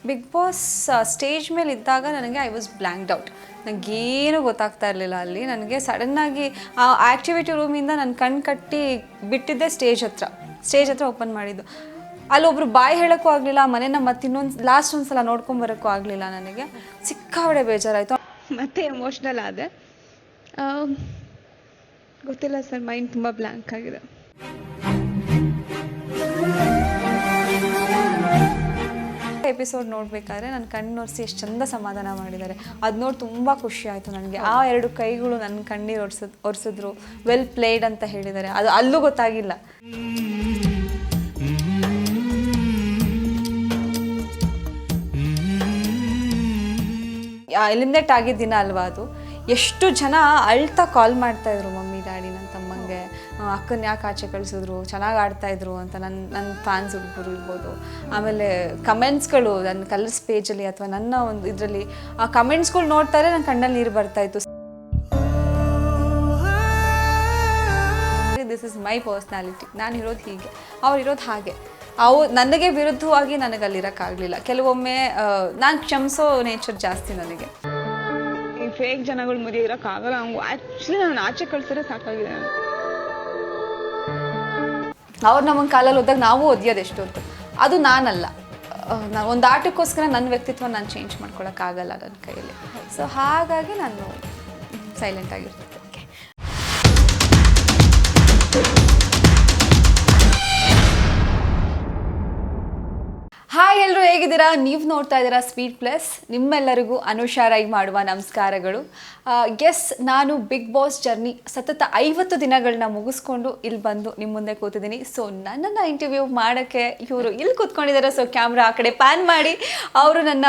Big boss stage ಮೇಲೆ ಇದ್ದಾಗ ನನಗೆ ಐ ವಾಸ್ ಬ್ಲ್ಯಾಂಕ್ಡ್ ಔಟ್. ನನಗೇನು ಗೊತ್ತಾಗ್ತಾ ಇರಲಿಲ್ಲ ಅಲ್ಲಿ. ನನಗೆ ಸಡನ್ನಾಗಿ ಆ ಆ್ಯಕ್ಟಿವಿಟಿ ರೂಮಿಂದ ನಾನು ಕಣ್ಣು ಕಟ್ಟಿ ಬಿಟ್ಟಿದ್ದೆ ಸ್ಟೇಜ್ ಹತ್ರ ಓಪನ್ ಮಾಡಿದ್ದು. ಅಲ್ಲೊಬ್ರು ಬಾಯಿ ಹೇಳೋಕ್ಕೂ ಆಗಲಿಲ್ಲ, ಮನೇನ ಮತ್ತೆ ಲಾಸ್ಟ್ ಒಂದು ಸಲ ನೋಡ್ಕೊಂಬರೋಕ್ಕೂ ಆಗಲಿಲ್ಲ. ನನಗೆ ಸಿಕ್ಕಾಬಡೆ ಬೇಜಾರಾಯಿತು, ಮತ್ತೆ ಎಮೋಷ್ನಲ್ ಆದೆ. ಗೊತ್ತಿಲ್ಲ ಸರ್, ಮೈಂಡ್ ತುಂಬ ಬ್ಲ್ಯಾಂಕ್ ಆಗಿದೆ. ಎಪಿಸೋಡ್ ನೋಡಬೇಕಾದ್ರೆ ನನ್ನ ಕಣ್ಣೊರೆಸಿ ಎಷ್ಟು ಚಂದ ಸಮಾಧಾನ ಮಾಡಿದ್ದಾರೆ. ಅದು ನೋಡಿ ತುಂಬ ಖುಷಿ ಆಯಿತು ನನಗೆ. ಆ 2 ಕೈಗಳು ನನ್ನ ಕಣ್ಣೀರು ಒರೆಸಿದ್ರು. ವೆಲ್ ಪ್ಲೇಡ್ ಅಂತ ಹೇಳಿದ್ದಾರೆ. ಅದು ಅಲ್ಲೂ ಗೊತ್ತಾಗಿಲ್ಲ. ಎಲಿಮಿನೇಟ್ ಆಗಿದ್ದ ದಿನ ಅಲ್ವಾ ಅದು. ಎಷ್ಟು ಜನ ಅಳ್ತಾ ಕಾಲ್ ಮಾಡ್ತಾಯಿದ್ರು, ಮಮ್ಮಿ ಡ್ಯಾಡಿ ನನ್ನ ತಮ್ಮಂಗೆ ಅಕ್ಕನ ಯಾಕೆ ಆಚೆ ಕಳಿಸಿದ್ರು, ಚೆನ್ನಾಗಿ ಆಡ್ತಾಯಿದ್ರು ಅಂತ ನನ್ನ ಫ್ಯಾನ್ಸ್ ಹುಡುಗರು ಇರ್ಬೋದು. ಆಮೇಲೆ ಕಮೆಂಟ್ಸ್ಗಳು ನನ್ನ ಕಲರ್ಸ್ ಪೇಜಲ್ಲಿ ಅಥವಾ ನನ್ನ ಒಂದು ಇದರಲ್ಲಿ ಆ ಕಮೆಂಟ್ಸ್ಗಳು ನೋಡ್ತಾರೆ ನನ್ನ ಕಣ್ಣಲ್ಲಿ ನೀರು ಬರ್ತಾಯಿತ್ತು. This is my personality. ನಾನು ಇರೋದು ಹೀಗೆ, ಅವ್ರು ಇರೋದು ಹಾಗೆ. ನನಗೆ ವಿರುದ್ಧವಾಗಿ ನನಗೆ ಅಲ್ಲಿರೋಕ್ಕಾಗಲಿಲ್ಲ. ಕೆಲವೊಮ್ಮೆ ನಾನು ಕ್ಷಮಿಸೋ ನೇಚರ್ ಜಾಸ್ತಿ ನನಗೆ. ಈ ಫೇಕ್ ಜನಗಳು ಮದುವೆ ಇರೋಕ್ಕಾಗಲ್ಲ. ಆ್ಯಕ್ಚುಲಿ ನಾನು ಆಚೆ ಕಳ್ಸಿದ್ರೆ ಸಾಕಾಗಿದೆ. ಅವ್ರು ನಮಗೆ ಕಾಲಲ್ಲಿ ಹೋದಾಗ ನಾವು ಓದಿಯೋದು ಎಷ್ಟು ಅಂತ. ಅದು ನಾನಲ್ಲ. ಒಂದು ಆಟಕ್ಕೋಸ್ಕರ ನನ್ನ ವ್ಯಕ್ತಿತ್ವ ನಾನು ಚೇಂಜ್ ಮಾಡ್ಕೊಳಕ್ಕಾಗಲ್ಲ ನನ್ನ ಕೈಯಲ್ಲಿ. ಸೊ ಹಾಗಾಗಿ ನಾನು ಸೈಲೆಂಟ್ ಆಗಿರ್ತೀನಿ. ಹಾಯ್, ಎಲ್ಲರೂ ಹೇಗಿದ್ದೀರಾ? ನೀವು ನೋಡ್ತಾ ಇದ್ದೀರಾ ಸ್ವೀಟ್ ಪ್ಲಸ್. ನಿಮ್ಮೆಲ್ಲರಿಗೂ ಅನುಷಾ ರೈ ಮಾಡುವ ನಮಸ್ಕಾರಗಳು. ನಾನು ಬಿಗ್ ಬಾಸ್ ಜರ್ನಿ ಸತತ 50 ದಿನಗಳನ್ನ ಮುಗಿಸ್ಕೊಂಡು ಇಲ್ಲಿ ಬಂದು ನಿಮ್ಮ ಮುಂದೆ ಕೂತಿದ್ದೀನಿ. ಸೊ ನನ್ನನ್ನು ಇಂಟರ್ವ್ಯೂ ಮಾಡೋಕ್ಕೆ ಇವರು ಇಲ್ಲಿ ಕೂತ್ಕೊಂಡಿದ್ದಾರೆ. ಸೊ ಕ್ಯಾಮ್ರಾ ಆ ಕಡೆ ಪ್ಯಾನ್ ಮಾಡಿ ಅವರು ನನ್ನ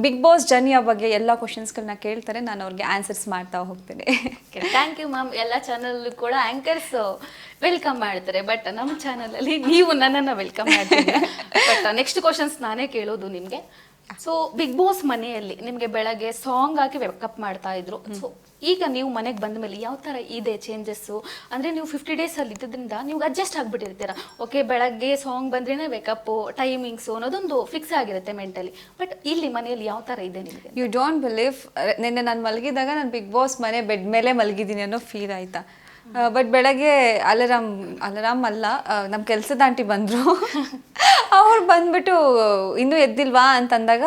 ಬಿಗ್ ಬಾಸ್ ಜರ್ನಿಯ ಬಗ್ಗೆ ಎಲ್ಲ ಕ್ವಶನ್ಸ್ಗಳನ್ನ ಕೇಳ್ತಾರೆ. ನಾನು ಅವ್ರಿಗೆ ಆನ್ಸರ್ಸ್ ಮಾಡ್ತಾ ಹೋಗ್ತೀನಿ. Thank you ma'am. ಎಲ್ಲ ಚಾನಲ್ ಕೂಡ ಆ್ಯಂಕರ್ಸ್ ವೆಲ್ಕಮ್ ಮಾಡ್ತಾರೆ, ಬಟ್ ನಮ್ಮ ಚಾನಲಲ್ಲಿ ನೀವು ನನ್ನನ್ನು ವೆಲ್ಕಮ್ ಮಾಡ್ತೀರಿ. ಬಟ್ ನೆಕ್ಸ್ಟ್ ಕ್ವಶನ್ಸ್ ನಾನೇ ಕೇಳೋದು ನಿಮಗೆ. ಸೊ ಬಿಗ್ ಬಾಸ್ ಮನೆಯಲ್ಲಿ ನಿಮಗೆ ಬೆಳಗ್ಗೆ ಸಾಂಗ್ ಹಾಕಿ ವೇಕಪ್ ಮಾಡ್ತಾ ಇದ್ರು. ಸೊ ಈಗ ನೀವು ಮನೆಗೆ ಬಂದ ಮೇಲೆ ಯಾವ ಥರ ಇದೆ ಚೇಂಜಸ್ಸು? ಅಂದರೆ ನೀವು 50 days ಅಲ್ಲಿ ಇದ್ದಿದ್ದರಿಂದ ನೀವು ಅಡ್ಜಸ್ಟ್ ಆಗಿಬಿಟ್ಟಿರ್ತೀರ. ಓಕೆ, ಬೆಳಗ್ಗೆ ಸಾಂಗ್ ಬಂದ್ರೇ ವೇಕಪ್ಪು, ಟೈಮಿಂಗ್ಸು ಅನ್ನೋದೊಂದು ಫಿಕ್ಸ್ ಆಗಿರುತ್ತೆ ಮೆಂಟಲಿ. ಬಟ್ ಇಲ್ಲಿ ಮನೆಯಲ್ಲಿ ಯಾವ ಥರ ಇದೆ ನಿಮಗೆ? ಯು ಡೋಂಟ್ ಬಿಲೀವ್, ನಿನ್ನೆ ನಾನು ಮಲಗಿದಾಗ ನಾನು ಬಿಗ್ ಬಾಸ್ ಮನೆ ಬೆಡ್ ಮೇಲೆ ಮಲಗಿದ್ದೀನಿ ಅನ್ನೋ ಫೀಲ್ ಆಯಿತಾ. ಬಟ್ ಬೆಳಗ್ಗೆ ಅಲಾರಾಮ್ ಅಲ್ಲ, ನಮ್ಮ ಕೆಲಸದ ಆಂಟಿ ಬಂದರು. ಅವ್ರು ಬಂದ್ಬಿಟ್ಟು ಇನ್ನೂ ಎದ್ದಿಲ್ವಾ ಅಂತಂದಾಗ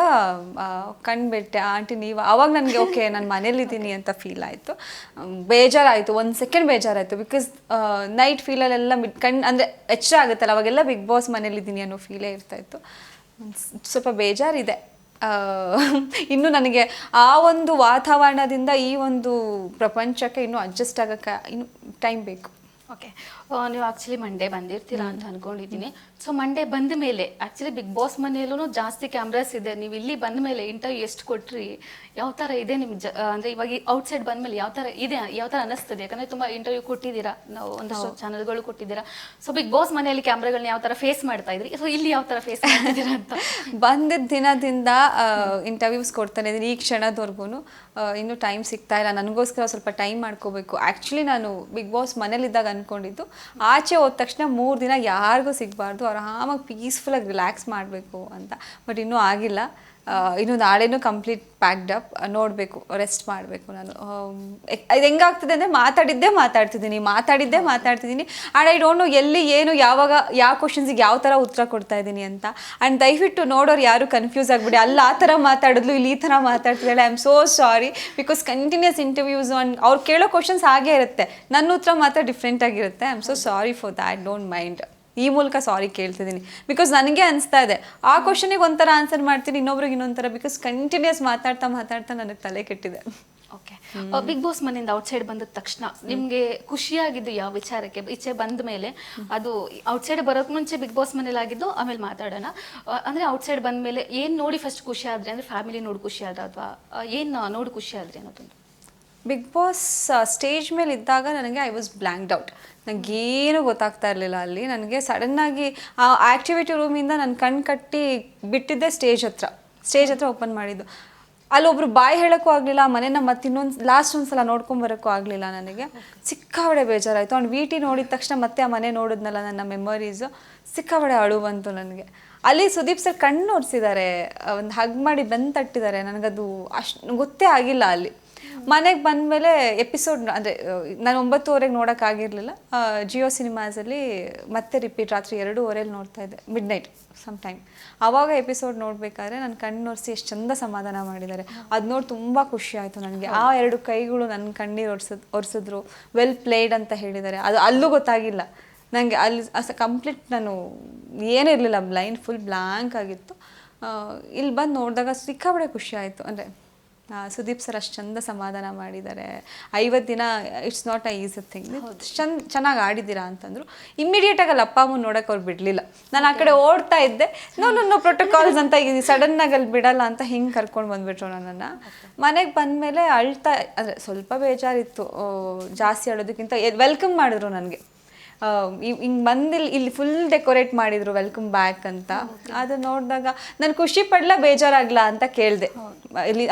ಕಂಡುಬಿಟ್ಟೆ, ಆಂಟಿ ನೀವು. ಆವಾಗ ನನಗೆ ಓಕೆ ನಾನು ಮನೇಲಿದ್ದೀನಿ ಅಂತ ಫೀಲ್ ಆಯಿತು. ಬೇಜಾರಾಯಿತು, 1 ಸೆಕೆಂಡ್ ಬೇಜಾರಾಯಿತು. ಬಿಕಾಸ್ ನೈಟ್ ಫೀಲಲ್ಲೆಲ್ಲ ಅಂದರೆ ಎಚ್ಚರ ಆಗುತ್ತಲ್ಲ, ಅವಾಗೆಲ್ಲ ಬಿಗ್ ಬಾಸ್ ಮನೇಲಿದ್ದೀನಿ ಅನ್ನೋ ಫೀಲೇ ಇರ್ತಾಯಿತ್ತು. ಸ್ವಲ್ಪ ಬೇಜಾರಿದೆ. ಇನ್ನು ನನಗೆ ಆ ಒಂದು ವಾತಾವರಣದಿಂದ ಈ ಒಂದು ಪ್ರಪಂಚಕ್ಕೆ ಇನ್ನೂ ಅಡ್ಜಸ್ಟ್ ಆಗೋಕ್ಕೆ ಇನ್ನೂ ಟೈಮ್ ಬೇಕು. ಓಕೆ, ನೀವು ಆ್ಯಕ್ಚುಲಿ ಮಂಡೇ ಬಂದಿರ್ತೀರಾ ಅಂತ ಅಂದ್ಕೊಂಡಿದ್ದೀನಿ. ಸೊ ಮಂಡೇ ಬಂದ ಮೇಲೆ ಆ್ಯಕ್ಚುಲಿ ಬಿಗ್ ಬಾಸ್ ಮನೆಯಲ್ಲೂ ಜಾಸ್ತಿ ಕ್ಯಾಮ್ರಾಸ್ ಇದೆ. ನೀವು ಇಲ್ಲಿ ಬಂದ ಮೇಲೆ ಇಂಟರ್ವ್ಯೂ ಎಷ್ಟು ಕೊಟ್ರಿ, ಯಾವ ಥರ ಇದೆ ನಿಮ್ಗೆ? ಅಂದರೆ ಇವಾಗ ಔಟ್ಸೈಡ್ ಬಂದ ಮೇಲೆ ಯಾವ ಥರ ಇದೆ, ಯಾವ ಥರ ಅನ್ನಿಸ್ತದೆ? ಯಾಕಂದರೆ ತುಂಬ ಇಂಟರ್ವ್ಯೂ ಕೊಟ್ಟಿದ್ದೀರಾ, ನಾವು ಒಂದಷ್ಟು ಚಾನಲ್ಗಳು ಕೊಟ್ಟಿದ್ದೀರಾ. ಸೊ ಬಿಗ್ ಬಾಸ್ ಮನೆಯಲ್ಲಿ ಕ್ಯಾಮ್ರಾಗಳನ್ನ ಯಾವ ಥರ ಫೇಸ್ ಮಾಡ್ತಾ ಇದ್ರಿ, ಸೊ ಇಲ್ಲಿ ಯಾವ ಥರ ಫೇಸ್ ಮಾಡ್ತಿದ್ದೀರಾ ಅಂತ? ಬಂದಿದ್ದ ದಿನದಿಂದ ಇಂಟರ್ವ್ಯೂಸ್ ಕೊಡ್ತಾನೆ ಇದ್ದೀನಿ. ಈ ಕ್ಷಣದವರೆಗೂ ಇನ್ನೂ ಟೈಮ್ ಸಿಗ್ತಾ ಇಲ್ಲ. ನನಗೋಸ್ಕರ ಸ್ವಲ್ಪ ಟೈಮ್ ಮಾಡ್ಕೋಬೇಕು. ಆ್ಯಕ್ಚುಲಿ ನಾನು ಬಿಗ್ ಬಾಸ್ ಮನೇಲಿದ್ದಾಗ ಅಂದ್ಕೊಂಡಿದ್ದು ಆಚೆ ಹೋದ ತಕ್ಷಣ 3 ದಿನ ಯಾರಿಗೂ ಸಿಗಬಾರ್ದು, ಆರಾಮಾಗಿ ಪೀಸ್ಫುಲ್ಲಾಗಿ ರಿಲ್ಯಾಕ್ಸ್ ಮಾಡಬೇಕು ಅಂತ. ಬಟ್ ಇನ್ನೂ ಆಗಿಲ್ಲ. ಇನ್ನು ನಾಳೆನೂ ಕಂಪ್ಲೀಟ್ ಪ್ಯಾಕ್ಡ್ ಅಪ್. ನೋಡಬೇಕು, ರೆಸ್ಟ್ ಮಾಡಬೇಕು. ನಾನು ಇದು ಹೆಂಗಾಗ್ತದೆ ಅಂದರೆ ಮಾತಾಡಿದ್ದೇ ಮಾತಾಡ್ತಿದ್ದೀನಿ. ಆ್ಯಂಡ್ ಐ ಡೋಂಟ್ ನೋ ಎಲ್ಲಿ ಏನು ಯಾವಾಗ ಯಾವ ಕ್ವಶನ್ಸಿಗೆ ಯಾವ ಥರ ಉತ್ತರ ಕೊಡ್ತಾ ಇದ್ದೀನಿ ಅಂತ. ಆ್ಯಂಡ್ ದಯವಿಟ್ಟು ನೋಡೋರು ಯಾರು ಕನ್ಫ್ಯೂಸ್ ಆಗಿಬಿಡಿ, ಅಲ್ಲಿ ಆ ಥರ ಮಾತಾಡಿದ್ಲು, ಇಲ್ಲಿ ಈ ಥರ ಮಾತಾಡ್ತಿದ್ದಾಳೆ. I am so sorry. Because continuous interviews ಅವ್ರು ಕೇಳೋ ಕ್ವಶನ್ಸ್ ಹಾಗೇ ಇರುತ್ತೆ, ನನ್ನ ಉತ್ತರ ಮಾತ್ರ ಡಿಫ್ರೆಂಟ್ ಆಗಿರುತ್ತೆ. I am so sorry for that, don't mind. ಈ ಮೂಲಕ ಸಾರಿ ಕೇಳ್ತಿದ್ದೀನಿ. ಬಿಕಾಸ್ ನನಗೆ ಅನಿಸ್ತಾ ಇದೆ ಆ ಕ್ವಶನಿಗೆ ಒಂಥರ ಆನ್ಸರ್ ಮಾಡ್ತೀನಿ, ಇನ್ನೊಬ್ರಿಗೆ ಇನ್ನೊಂಥರ. ಬಿಕಾಸ್ ಕಂಟಿನ್ಯೂಸ್ ಮಾತಾಡ್ತಾ ನನಗೆ ತಲೆ ಕೆಟ್ಟಿದೆ. ಓಕೆ, ಬಿಗ್ ಬಾಸ್ ಮನೆಯಿಂದ ಔಟ್ಸೈಡ್ ಬಂದ ತಕ್ಷಣ ನಿಮಗೆ ಖುಷಿಯಾಗಿದ್ದು ಯಾವ ವಿಚಾರಕ್ಕೆ? ಈಚೆ ಬಂದ ಮೇಲೆ, ಅದು ಔಟ್ಸೈಡ್ ಬರೋಕ್ಕೆ ಮುಂಚೆ ಬಿಗ್ ಬಾಸ್ ಮನೇಲಿ ಆಗಿದ್ದು, ಆಮೇಲೆ ಮಾತಾಡೋಣ. ಅಂದರೆ ಔಟ್ಸೈಡ್ ಬಂದ ಮೇಲೆ ಏನು ನೋಡಿ ಫಸ್ಟ್ ಖುಷಿ ಆದ್ರಿ? ಅಂದರೆ ಫ್ಯಾಮಿಲಿ ನೋಡಿ ಖುಷಿ ಆದ ಅಥವಾ ಏನು ನೋಡಿ ಖುಷಿ ಆದ್ರಿ ಅನ್ನೋದೊಂದು? ಬಿಗ್ ಬಾಸ್ ಸ್ಟೇಜ್ ಮೇಲೆ ಇದ್ದಾಗ ನನಗೆ ಐ ವಾಸ್ ಬ್ಲ್ಯಾಂಕ್ಡ್ ಔಟ್. ನನಗೇನು ಗೊತ್ತಾಗ್ತಾ ಇರಲಿಲ್ಲ ಅಲ್ಲಿ. ನನಗೆ ಸಡನ್ನಾಗಿ ಆ ಆ್ಯಕ್ಟಿವಿಟಿ ರೂಮಿಂದ ನಾನು ಕಣ್ಣು ಕಟ್ಟಿ ಬಿಟ್ಟಿದ್ದೆ ಸ್ಟೇಜ್ ಹತ್ರ ಓಪನ್ ಮಾಡಿದ್ದು. ಅಲ್ಲೊಬ್ರು ಬಾಯಿ ಹೇಳೋಕ್ಕೂ ಆಗಲಿಲ್ಲ, ಮನೇನ ಮತ್ತೆ ಲಾಸ್ಟ್ ಒಂದು ಸಲ ನೋಡ್ಕೊಂಬರೋಕ್ಕೂ ಆಗಲಿಲ್ಲ. ನನಗೆ ಸಿಕ್ಕಾಬಡೆ ಬೇಜಾರಾಯಿತು. ಅವ್ನು ಟಿ ನೋಡಿದ ತಕ್ಷಣ ಮತ್ತೆ ಆ ಮನೆ ನೋಡಿದ್ನಲ್ಲ, ನನ್ನ ಮೆಮೊರೀಸು ಸಿಕ್ಕಾಬಡೆ ಅಳು ಬಂತು ನನಗೆ. ಅಲ್ಲಿ ಸುದೀಪ್ ಸರ್ ಕಣ್ಣು ಒರೆಸಿದ್ದಾರೆ, ಒಂದು ಹಗ್ ಮಾಡಿ ಬೆನ್ನು ತಟ್ಟಿದ್ದಾರೆ. ನನಗದು ಅಷ್ಟು ಗೊತ್ತೇ ಆಗಿಲ್ಲ ಅಲ್ಲಿ. ಮನೆಗೆ ಬಂದಮೇಲೆ ಎಪಿಸೋಡ್ ಅಂದರೆ ನಾನು 9:30ಗೆ ನೋಡೋಕ್ಕಾಗಿರಲಿಲ್ಲ. ಜಿಯೋ ಸಿನಿಮಾಸಲ್ಲಿ ಮತ್ತೆ ರಿಪೀಟ್ ರಾತ್ರಿ 2:30 ನೋಡ್ತಾ ಇದ್ದೆ, ಮಿಡ್ ನೈಟ್ ಸಮ್ ಟೈಮ್. ಆವಾಗ ಎಪಿಸೋಡ್ ನೋಡಬೇಕಾದ್ರೆ ನನ್ನ ಕಣ್ಣು ಒರೆಸಿ ಎಷ್ಟು ಚಂದ ಸಮಾಧಾನ ಮಾಡಿದ್ದಾರೆ. ಅದು ನೋಡಿ ತುಂಬ ಖುಷಿ ಆಯಿತು ನನಗೆ. ಆ 2 ಕೈಗಳು ನನ್ನ ಕಣ್ಣೀರು ಒರೆಸಿದ್ರು. ವೆಲ್ ಪ್ಲೇಡ್ ಅಂತ ಹೇಳಿದ್ದಾರೆ. ಅದು ಅಲ್ಲೂ ಗೊತ್ತಾಗಿಲ್ಲ ನನಗೆ. ಅಲ್ಲಿ ಕಂಪ್ಲೀಟ್ ನಾನು ಏನೂ ಇರಲಿಲ್ಲ, ಬ್ಲೈಂಡ್ ಫುಲ್ ಬ್ಲ್ಯಾಂಕ್ ಆಗಿತ್ತು. ಇಲ್ಲಿ ಬಂದು ನೋಡಿದಾಗ ಸಿಕ್ಕಾಬಡೆ ಖುಷಿ ಆಯಿತು. ಅಂದರೆ ಸುದೀಪ್ ಸರ್ ಅಷ್ಟು ಚಂದ ಸಮಾಧಾನ ಮಾಡಿದ್ದಾರೆ. 50 ದಿನ it's not a easy thing. ಚೆನ್ನಾಗಿ ಆಡಿದ್ದೀರಾ ಅಂತಂದರು. ಇಮ್ಮಿಡಿಯೇಟಾಗಿ ಅಲ್ಲಿ ಅಪ್ಪ ಅಮ್ಮ ನೋಡೋಕೆ ಅವ್ರು ಬಿಡಲಿಲ್ಲ. ನಾನು ಆ ಕಡೆ ಓಡ್ತಾ ಇದ್ದೆ. ನೋ ಪ್ರೋಟೋಕಾಲ್ಸ್ ಅಂತ ಸಡನ್ನಾಗಿ ಅಲ್ಲಿ ಬಿಡಲ್ಲ ಅಂತ ಹಿಂಗೆ ಕರ್ಕೊಂಡು ಬಂದುಬಿಟ್ರು ನನ್ನನ್ನು. ಮನೆಗೆ ಬಂದಮೇಲೆ ಅಳ್ತಾ, ಅಂದರೆ ಸ್ವಲ್ಪ ಬೇಜಾರಿತ್ತು, ಜಾಸ್ತಿ ಅಳೋದಕ್ಕಿಂತ ವೆಲ್ಕಮ್ ಮಾಡಿದ್ರು ನನಗೆ. ಹಿಂಗೆ ಬಂದಿಲ್ಲಿ ಇಲ್ಲಿ ಫುಲ್ ಡೆಕೋರೇಟ್ ಮಾಡಿದ್ರು ವೆಲ್ಕಮ್ ಬ್ಯಾಕ್ ಅಂತ. ಅದು ನೋಡಿದಾಗ ನಾನು ಖುಷಿ ಪಡ್ಲಾ ಬೇಜಾರಾಗ್ಲಾ ಅಂತ ಕೇಳಿದೆ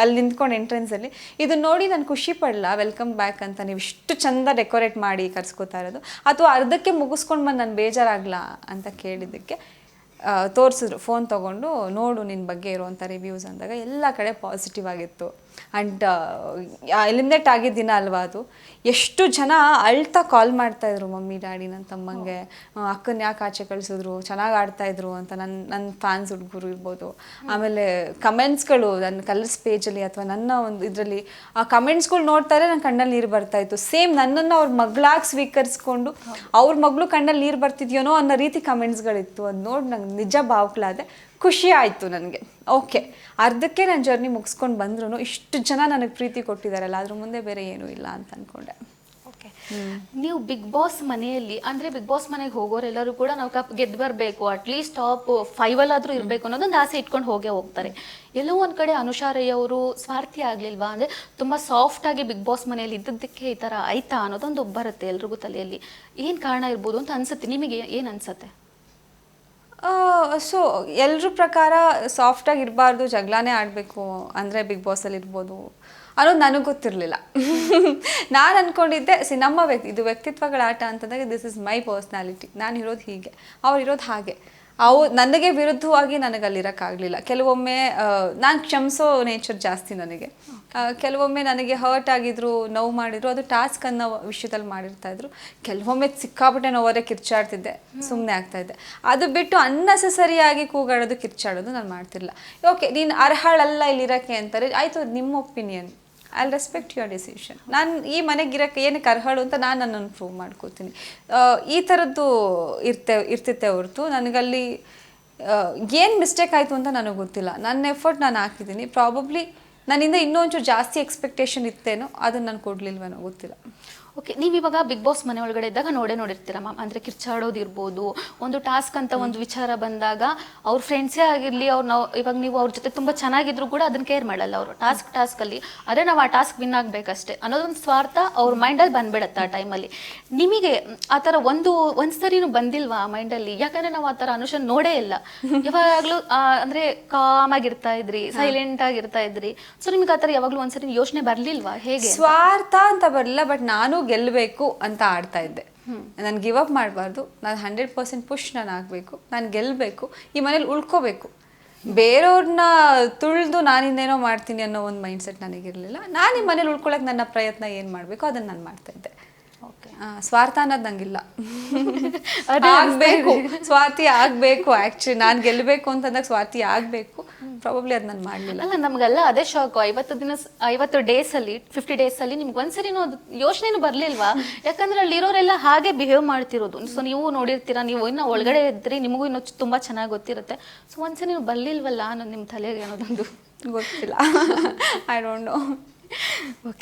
ಅಲ್ಲಿ ನಿಂತ್ಕೊಂಡು ಎಂಟ್ರೆನ್ಸಲ್ಲಿ. ಇದು ನೋಡಿ ನಾನು ಖುಷಿ ಪಡ್ಲಾ ವೆಲ್ಕಮ್ ಬ್ಯಾಕ್ ಅಂತ ನೀವು ಇಷ್ಟು ಚಂದ ಡೆಕೋರೇಟ್ ಮಾಡಿ ಕರ್ಸ್ಕೊತಾ ಇರೋದು, ಅಥವಾ ಅರ್ಧಕ್ಕೆ ಮುಗಿಸ್ಕೊಂಡು ಬಂದು ನಾನು ಬೇಜಾರಾಗ್ಲಾ ಅಂತ ಕೇಳಿದ್ದಕ್ಕೆ ತೋರಿಸಿದ್ರು. ಫೋನ್ ತೊಗೊಂಡು ನೋಡು ನಿನ್ನ ಬಗ್ಗೆ ಇರುವಂಥ ರಿವ್ಯೂಸ್ ಅಂದಾಗ ಎಲ್ಲ ಕಡೆ ಪಾಸಿಟಿವ್ ಆಗಿತ್ತು. ಆ್ಯಂಡ್ ಎಲಿಮಿನೇಟ್ ಆಗಿದ್ದ ದಿನ ಅಲ್ವಾ ಅದು. ಎಷ್ಟು ಜನ ಅಳ್ತಾ ಕಾಲ್ ಮಾಡ್ತಾಯಿದ್ರು, ಮಮ್ಮಿ ಡ್ಯಾಡಿ ನನ್ನ ತಮ್ಮಂಗೆ ಅಕ್ಕನ ಯಾಕೆ ಆಚೆ ಕಳಿಸಿದ್ರು, ಚೆನ್ನಾಗಿ ಆಡ್ತಾಯಿದ್ರು ಅಂತ ನನ್ನ ಫ್ಯಾನ್ಸ್ ಹುಡುಗರು ಇರ್ಬೋದು. ಆಮೇಲೆ ಕಮೆಂಟ್ಸ್ಗಳು ನನ್ನ ಕಲರ್ಸ್ ಪೇಜಲ್ಲಿ ಅಥವಾ ನನ್ನ ಒಂದು ಇದರಲ್ಲಿ ಆ ಕಮೆಂಟ್ಸ್ಗಳು ನೋಡ್ತಾರೆ ನನ್ನ ಕಣ್ಣಲ್ಲಿ ನೀರು ಬರ್ತಾಯಿತ್ತು. ಸೇಮ್ ನನ್ನನ್ನು ಅವ್ರ ಮಗಳಾಗಿ ಸ್ವೀಕರಿಸ್ಕೊಂಡು ಅವ್ರ ಮಗಳು ಕಣ್ಣಲ್ಲಿ ನೀರು ಬರ್ತಿದ್ಯೋನೋ ಅನ್ನೋ ರೀತಿ ಕಮೆಂಟ್ಸ್ಗಳಿತ್ತು. ಅದು ನೋಡಿ ನಂಗೆ ನಿಜ ಭಾವುಕಲಾದೆ. ಖುಷಿ ಆಯಿತು ನನಗೆ. ಓಕೆ, ಅರ್ಧಕ್ಕೆ ನನ್ನ ಜರ್ನಿ ಮುಗಿಸ್ಕೊಂಡು ಬಂದ್ರೂ ಇಷ್ಟು ಜನ ನನಗೆ ಪ್ರೀತಿ ಕೊಟ್ಟಿದ್ದಾರಲ್ಲ, ಅದ್ರ ಮುಂದೆ ಬೇರೆ ಏನೂ ಇಲ್ಲ ಅಂತ ಅಂದ್ಕೊಂಡೆ. ಓಕೆ, ನೀವು ಬಿಗ್ ಬಾಸ್ ಮನೆಯಲ್ಲಿ ಅಂದರೆ ಬಿಗ್ ಬಾಸ್ ಮನೆಗೆ ಹೋಗೋರೆಲ್ಲರೂ ಕೂಡ ನಾವು ಕಪ್ ಗೆದ್ದು ಬರಬೇಕು, ಅಟ್ಲೀಸ್ಟ್ ಟಾಪ್ 5 ಆದರೂ ಇರಬೇಕು ಅನ್ನೋದೊಂದು ಆಸೆ ಇಟ್ಕೊಂಡು ಹೋಗ್ತಾರೆ. ಎಲ್ಲೋ ಒಂದು ಕಡೆ ಅನುಷಾ ರೈ ಅವರು ಸ್ವಾರ್ಥಿ ಆಗಲಿಲ್ವಾ? ಅಂದರೆ ತುಂಬ ಸಾಫ್ಟಾಗಿ ಬಿಗ್ ಬಾಸ್ ಮನೆಯಲ್ಲಿ ಇದ್ದದ್ದಕ್ಕೆ ಈ ಥರ ಆಯ್ತಾ ಅನ್ನೋದೊಂದು ಬರುತ್ತೆ ಎಲ್ರಿಗೂ ತಲೆಯಲ್ಲಿ. ಏನು ಕಾರಣ ಇರ್ಬೋದು ಅಂತ ಅನ್ಸುತ್ತೆ ನಿಮಗೆ? ಏನು ಅನ್ಸುತ್ತೆ? ಸೊ ಎಲ್ಲರ ಪ್ರಕಾರ ಸಾಫ್ಟಾಗಿ ಇರಬಾರ್ದು, ಜಗಳನೇ ಆಡಬೇಕು ಅಂದರೆ ಬಿಗ್ ಬಾಸಲ್ಲಿ ಇರ್ಬೋದು ಅನ್ನೋದು ನನಗೆ ಗೊತ್ತಿರಲಿಲ್ಲ. ನಾನು ಅಂದ್ಕೊಂಡಿದ್ದೆ ನಮ್ಮ ಇದು ವ್ಯಕ್ತಿತ್ವಗಳ ಆಟ ಅಂತಂದಾಗ ದಿಸ್ ಇಸ್ ಮೈ ಪರ್ಸ್ನಾಲಿಟಿ, ನಾನು ಇರೋದು ಹೀಗೆ, ಅವ್ರು ಇರೋದು ಹಾಗೆ. ನನಗೆ ವಿರುದ್ಧವಾಗಿ ನನಗೆ ಅಲ್ಲಿರೋಕ್ಕಾಗಲಿಲ್ಲ. ಕೆಲವೊಮ್ಮೆ ನಾನು ಕ್ಷಮಿಸೋ ನೇಚರ್ ಜಾಸ್ತಿ ನನಗೆ. ಕೆಲವೊಮ್ಮೆ ನನಗೆ ಹರ್ಟ್ ಆಗಿದ್ರು, ನೋವು ಮಾಡಿದ್ರು, ಅದು ಟಾಸ್ಕ್ ಅನ್ನೋ ವಿಷಯದಲ್ಲಿ ಮಾಡಿರ್ತಾಯಿದ್ರು. ಕೆಲವೊಮ್ಮೆ ಸಿಕ್ಕಾಪಟ್ಟೆ ನೋವರೇ ಕಿರ್ಚಾಡ್ತಿದ್ದೆ, ಸುಮ್ಮನೆ ಆಗ್ತಾಯಿದ್ದೆ. ಅದು ಬಿಟ್ಟು ಅನ್ನೆಸೆಸರಿಯಾಗಿ ಕೂಗಾಡೋದು, ಕಿರ್ಚಾಡೋದು ನಾನು ಮಾಡ್ತಿರಲಿಲ್ಲ. ಓಕೆ, ನೀನು ಅರ್ಹಳಲ್ಲ ಇಲ್ಲಿರೋಕ್ಕೆ ಅಂತಾರೆ, ಆಯಿತು, ನಿಮ್ಮ opinion, I will respect your decision. ನಾನು ಈ ಮನೆಗಿರೋಕ್ಕೆ ಏನಕ್ಕೆ ಅರ್ಹಳು ಅಂತ ನಾನು ನನ್ನನ್ನು ಪ್ರೂವ್ ಮಾಡ್ಕೋತೀನಿ. ಈ ಥರದ್ದು ಇರ್ತಿತ್ತೆ ಹೊರತು ನನಗಲ್ಲಿ ಏನು ಮಿಸ್ಟೇಕ್ ಆಯಿತು ಅಂತ ನನಗೆ ಗೊತ್ತಿಲ್ಲ. ನನ್ನ ಎಫರ್ಟ್ ನಾನು ಹಾಕಿದ್ದೀನಿ. ಪ್ರಾಬಬ್ಲಿ ನನ್ನಿಂದ ಇನ್ನೂ ಒಂಚೂರು ಜಾಸ್ತಿ ಎಕ್ಸ್ಪೆಕ್ಟೇಷನ್ ಇತ್ತೇನೋ, ಅದನ್ನು ನಾನು ಕೊಡಲಿಲ್ವೇನೋ ಗೊತ್ತಿಲ್ಲ. ಓಕೆ, ನೀವು ಇವಾಗ ಬಿಗ್ ಬಾಸ್ ಮನೆ ಒಳಗಡೆ ಇದ್ದಾಗ ನೋಡಿರ್ತೀರ ಮ್ಯಾಮ್. ಅಂದರೆ ಕಿರ್ಚಾಡೋದಿರ್ಬೋದು, ಒಂದು ಟಾಸ್ಕ್ ಅಂತ ಒಂದು ವಿಚಾರ ಬಂದಾಗ ಅವ್ರ ಫ್ರೆಂಡ್ಸೇ ಆಗಿರಲಿ, ಇವಾಗ ನೀವು ಅವ್ರ ಜೊತೆ ತುಂಬ ಚೆನ್ನಾಗಿದ್ರು ಕೂಡ ಅದನ್ನ ಕೇರ್ ಮಾಡಲ್ಲ ಅವರು. ಟಾಸ್ಕಲ್ಲಿ ಅದೇ ನಾವು ಆ ಟಾಸ್ಕ್ ವಿನ್ ಆಗಬೇಕಷ್ಟೇ ಅನ್ನೋದೊಂದು ಸ್ವಾರ್ಥ ಅವ್ರ ಮೈಂಡಲ್ಲಿ ಬಂದ್ಬಿಡುತ್ತೆ ಆ ಟೈಮಲ್ಲಿ. ನಿಮಗೆ ಆ ಥರ ಒಂದು ಸರಿನೂ ಬಂದಿಲ್ವಾ ಆ ಮೈಂಡಲ್ಲಿ? ಯಾಕಂದರೆ ನಾವು ಆ ಥರ ಅನುಷನ್ ನೋಡೇ ಇಲ್ಲ. ಯಾವಾಗಲೂ ಅಂದರೆ ಕಾಮಾಗಿರ್ತಾ ಇದ್ರಿ, ಸೈಲೆಂಟ್ ಆಗಿರ್ತಾ ಇದ್ರಿ. ಸೊ ನಿಮ್ಗೆ ಆ ಥರ ಯಾವಾಗಲೂ ಒಂದ್ಸರಿ ಯೋಚನೆ ಬರಲಿಲ್ವಾ? ಹೇಗೆ? ಸ್ವಾರ್ಥ ಅಂತ ಬರಲಿಲ್ಲ, ಬಟ್ ನಾನು ಗೆಲ್ಲಬೇಕು ಅಂತ ಆಡ್ತಾ ಇದ್ದೆ. ನಾನು ಗಿವ್ ಅಪ್ ಮಾಡಬಾರ್ದು, ನಾನು 100% ಪುಷ್ ನಾನು ಆಗಬೇಕು, ನಾನು ಗೆಲ್ಲಬೇಕು, ಈ ಮನೇಲಿ ಉಳ್ಕೋಬೇಕು. ಬೇರೆಯವ್ರನ್ನ ತುಳಿದು ನಾನಿಂದೇನೋ ಮಾಡ್ತೀನಿ ಅನ್ನೋ ಒಂದು ಮೈಂಡ್ಸೆಟ್ ನನಗಿರಲಿಲ್ಲ. ನಾನು ಈ ಮನೇಲಿ ಉಳ್ಕೊಳ್ಳೋಕೆ ನನ್ನ ಪ್ರಯತ್ನ ಏನು ಮಾಡಬೇಕು ಅದನ್ನು ನಾನು ಮಾಡ್ತಾ ಇದ್ದೆ. ಸ್ವಾರ್ಥ ಅನ್ನೋದು ನಂಗಿಲ್ಲ. ಆಗಬೇಕು, ಸ್ವಾರ್ಥಿ ಆಗಬೇಕು. ಆ್ಯಕ್ಚುಲಿ ನಾನು ಗೆಲ್ಲಬೇಕು ಅಂತಂದಾಗ ಸ್ವಾರ್ಥಿ ಆಗಬೇಕು. ಪ್ರಾಬಬ್ಲಿ ಅದು ನಾನು ಮಾಡಲಿಲ್ಲ. ಅಲ್ಲ, ನಮಗೆಲ್ಲ ಅದೇ ಶಾಕು. 50 ಡೇಸಲ್ಲಿ 50 ಡೇಸಲ್ಲಿ ನಿಮ್ಗೆ ಒಂದ್ಸರಿನೂ ಅದು ಯೋಚನೆನೂ ಬರಲಿಲ್ವಾ? ಯಾಕಂದ್ರೆ ಅಲ್ಲಿರೋರೆಲ್ಲ ಹಾಗೆ ಬಿಹೇವ್ ಮಾಡ್ತಿರೋದು. ಸೊ ನೀವು ನೋಡಿರ್ತೀರಾ, ನೀವು ಇನ್ನೂ ಒಳಗಡೆ ಇದ್ರಿ, ನಿಮಗೂ ಇನ್ನೂ ತುಂಬ ಚೆನ್ನಾಗಿ ಗೊತ್ತಿರುತ್ತೆ. ಸೊ ಒಂದ್ಸರಿ ನೀವು ಬರಲಿಲ್ವಲ್ಲ ಅನ್ನೋದು ನಿಮ್ಮ ತಲೆಗೆ ಅನ್ನೋದೊಂದು ಗೊತ್ತಿಲ್ಲ. I don't know.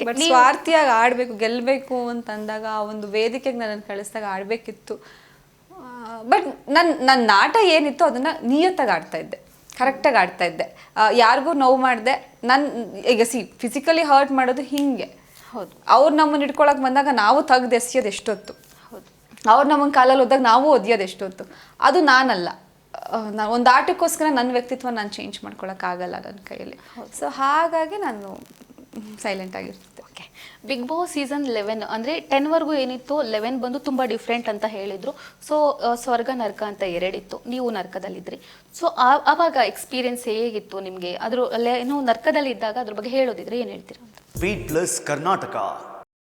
ಬಟ್ ಸ್ವಾರ್ಥಿಯಾಗಿ ಆಡಬೇಕು, ಗೆಲ್ಲಬೇಕು ಅಂತಂದಾಗ ಆ ಒಂದು ವೇದಿಕೆಗೆ ನನ್ನನ್ನು ಕಳಿಸಿದಾಗ ಆಡಬೇಕಿತ್ತು. ಬಟ್ ನನ್ನ ನಾಟ ಏನಿತ್ತು ಅದನ್ನು ನಿಯತ್ತಾಗಿ ಆಡ್ತಾ ಇದ್ದೆ, ಕರೆಕ್ಟಾಗಿ ಆಡ್ತಾ ಇದ್ದೆ. ಯಾರಿಗೂ ನೋವು ಮಾಡಿದೆ. ಈಗ ಫಿಸಿಕಲಿ ಹರ್ಟ್ ಮಾಡೋದು ಹಿಂಗೆ. ಹೌದು, ಅವ್ರು ನಮ್ಮನ್ನು ಇಟ್ಕೊಳಕ್ಕೆ ಬಂದಾಗ ನಾವು ತೆಗ್ದು ಎಸೆಯೋದು ಎಷ್ಟೊತ್ತು, ಅವ್ರು ನಮ್ಮನ್ನು ಕಾಲಲ್ಲಿ ಹೋದಾಗ ನಾವು ಒದಿಯೋದು ಎಷ್ಟೊತ್ತು. ಅದು ನಾನಲ್ಲ. ನಾನು ಒಂದು ಆಟಕ್ಕೋಸ್ಕರ ನನ್ನ ವ್ಯಕ್ತಿತ್ವ ನಾನು ಚೇಂಜ್ ಮಾಡ್ಕೊಳಕ್ಕಾಗಲ್ಲ ನನ್ನ ಕೈಯಲ್ಲಿ. ಸೊ ಹಾಗಾಗಿ ನಾನು ಸೈಲೆಂಟ್ ಆಗಿರ್ತಿದ್ದೆ. ಓಕೆ, ಬಿಗ್ ಬಾಸ್ ಸೀಸನ್ 11 ಅಂದರೆ 10ವರೆಗೂ ಏನಿತ್ತು, 11 ಬಂದು ತುಂಬ ಡಿಫ್ರೆಂಟ್ ಅಂತ ಹೇಳಿದರು. ಸೊ ಸ್ವರ್ಗ ನರ್ಕ ಅಂತ ಎರಡಿತ್ತು, ನೀವು ನರ್ಕದಲ್ಲಿದ್ರಿ. ಸೊ ಆವಾಗ ಎಕ್ಸ್ಪೀರಿಯನ್ಸ್ ಹೇಗಿತ್ತು ನಿಮಗೆ? ಅದ್ರ ಏನೋ ನರ್ಕದಲ್ಲಿ ಇದ್ದಾಗ ಅದ್ರ ಬಗ್ಗೆ ಹೇಳೋದಿದ್ರೆ ಏನು ಹೇಳ್ತೀರಾ ಅಂತ? Beat Plus Karnataka.